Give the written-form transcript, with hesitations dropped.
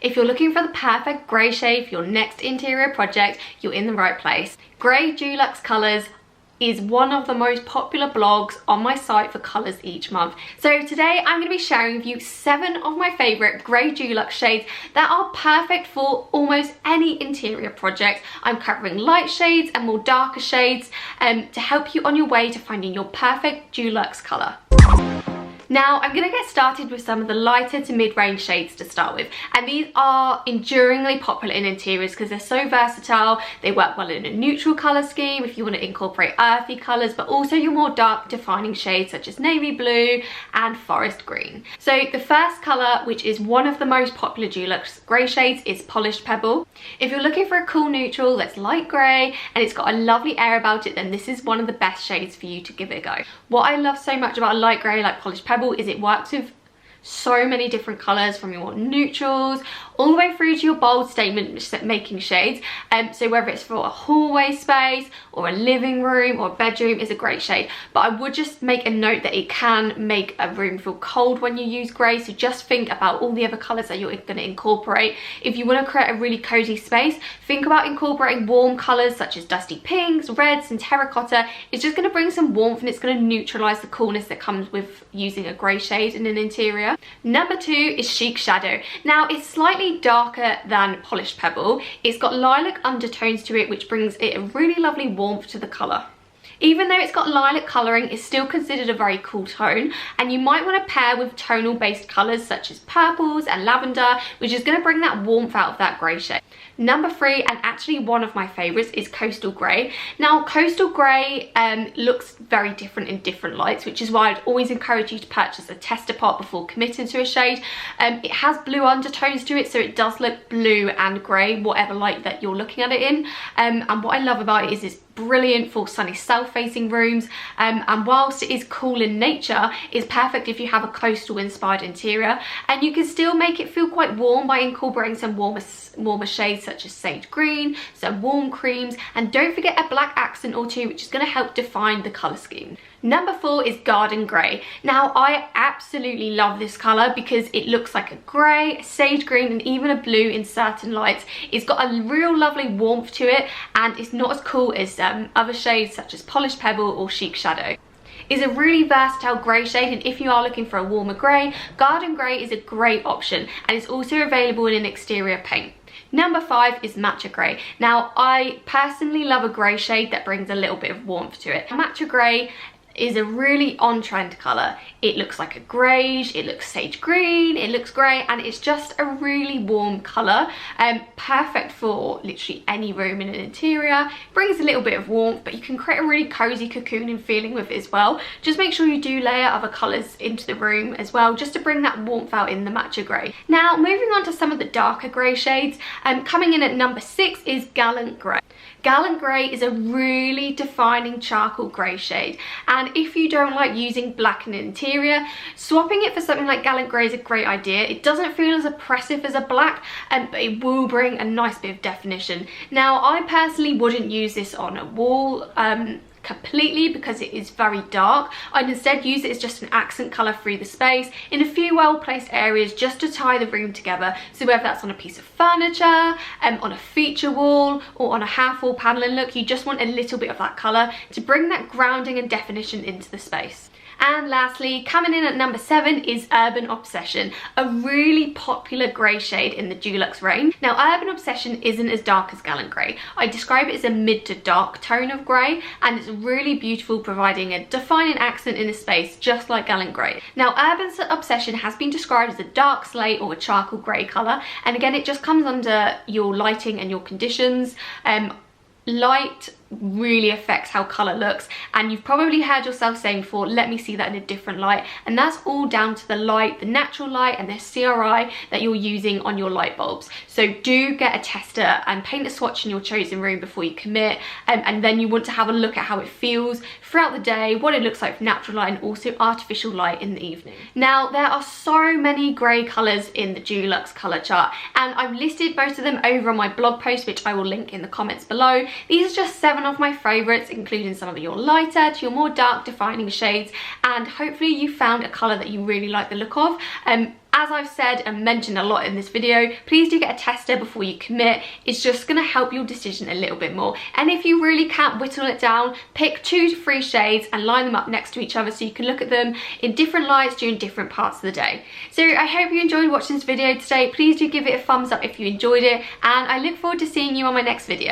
If you're looking for the perfect grey shade for your next interior project, you're in the right place. Grey Dulux Colours is one of the most popular blogs on my site for colours each month. So today I'm going to be sharing with you 7 of my favourite grey Dulux shades that are perfect for almost any interior project. I'm covering light shades and more darker shades to help you on your way to finding your perfect Dulux colour. Now I'm going to get started with some of the lighter to mid-range shades to start with, and these are enduringly popular in interiors because they're so versatile. They work well in a neutral colour scheme if you want to incorporate earthy colours, but also your more dark defining shades such as navy blue and forest green. So the first colour, which is one of the most popular Dulux grey shades, is Polished Pebble. If you're looking for a cool neutral that's light grey and it's got a lovely air about it, then this is one of the best shades for you to give it a go. What I love so much about a light grey like Polished Pebble is it works with so many different colours, from your neutrals all the way through to your bold statement making shades. So whether it's for a hallway space or a living room or bedroom, is a great shade. But I would just make a note that it can make a room feel cold when you use grey, so just think about all the other colours that you're going to incorporate. If you want to create a really cosy space, think about incorporating warm colours such as dusty pinks, reds and terracotta. It's just going to bring some warmth and it's going to neutralise the coolness that comes with using a grey shade in an interior. Number 2 is Chic Shadow. Now it's slightly darker than Polished Pebble. It's got lilac undertones to it, which brings it a really lovely warmth to the colour. Even though it's got lilac colouring, it's still considered a very cool tone, and you might want to pair with tonal based colours such as purples and lavender, which is going to bring that warmth out of that grey shade. Number 3, and actually one of my favourites, is Coastal Grey. Now Coastal Grey looks very different in different lights, which is why I'd always encourage you to purchase a tester pot before committing to a shade. It has blue undertones to it, so it does look blue and grey, whatever light that you're looking at it in. And what I love about it is it's brilliant for sunny south-facing rooms, and whilst it is cool in nature, it's perfect if you have a coastal inspired interior, and you can still make it feel quite warm by incorporating some warmer shades such as sage green, some warm creams, and don't forget a black accent or two, which is going to help define the colour scheme. Number 4 is Garden Gray. Now I absolutely love this colour because it looks like a grey, a sage green and even a blue in certain lights. It's got a real lovely warmth to it, and it's not as cool as other shades such as Polished Pebble or Chic Shadow. It's a really versatile grey shade, and if you are looking for a warmer grey, Garden Gray is a great option, and it's also available in an exterior paint. Number 5 is Matcha Gray. Now I personally love a grey shade that brings a little bit of warmth to it. Matcha Gray is a really on-trend colour. It looks like a greige, it looks sage green, it looks grey, and it's just a really warm colour. Perfect for literally any room in an interior. Brings a little bit of warmth, but you can create a really cosy cocooning feeling with it as well. Just make sure you do layer other colours into the room as well, just to bring that warmth out in the Matcha Gray. Now moving on to some of the darker grey shades, coming in at number 6 is Gallant Gray. Gallant Gray is a really defining charcoal grey shade, and if you don't like using black in an interior, swapping it for something like Gallant Gray is a great idea. It doesn't feel as oppressive as a black, but it will bring a nice bit of definition. Now I personally wouldn't use this on a wall completely because it is very dark. I'd instead use it as just an accent colour through the space in a few well placed areas just to tie the room together. So whether that's on a piece of furniture, on a feature wall, or on a half wall panelling look, you just want a little bit of that colour to bring that grounding and definition into the space. And lastly, coming in at number 7 is Urban Obsession, a really popular grey shade in the Dulux range. Now Urban Obsession isn't as dark as Gallant Gray. I describe it as a mid to dark tone of grey, and it's really beautiful, providing a defining accent in a space just like Gallant Gray. Now Urban Obsession has been described as a dark slate or a charcoal grey colour, and again it just comes under your lighting and your conditions. Light really affects how colour looks, and you've probably heard yourself saying before, let me see that in a different light, and that's all down to the light, the natural light and the CRI that you're using on your light bulbs. So do get a tester and paint a swatch in your chosen room before you commit, and then you want to have a look at how it feels throughout the day, what it looks like for natural light and also artificial light in the evening. Now there are so many grey colours in the Dulux colour chart, and I've listed most of them over on my blog post, which I will link in the comments below. These are just 7 7 of my favourites, including some of your lighter to your more dark defining shades, and hopefully you found a colour that you really like the look of. As I've said and mentioned a lot in this video, please do get a tester before you commit. It's just going to help your decision a little bit more. And if you really can't whittle it down, pick 2 to 3 shades and line them up next to each other so you can look at them in different lights during different parts of the day. So I hope you enjoyed watching this video today. Please do give it a thumbs up if you enjoyed it, and I look forward to seeing you on my next video.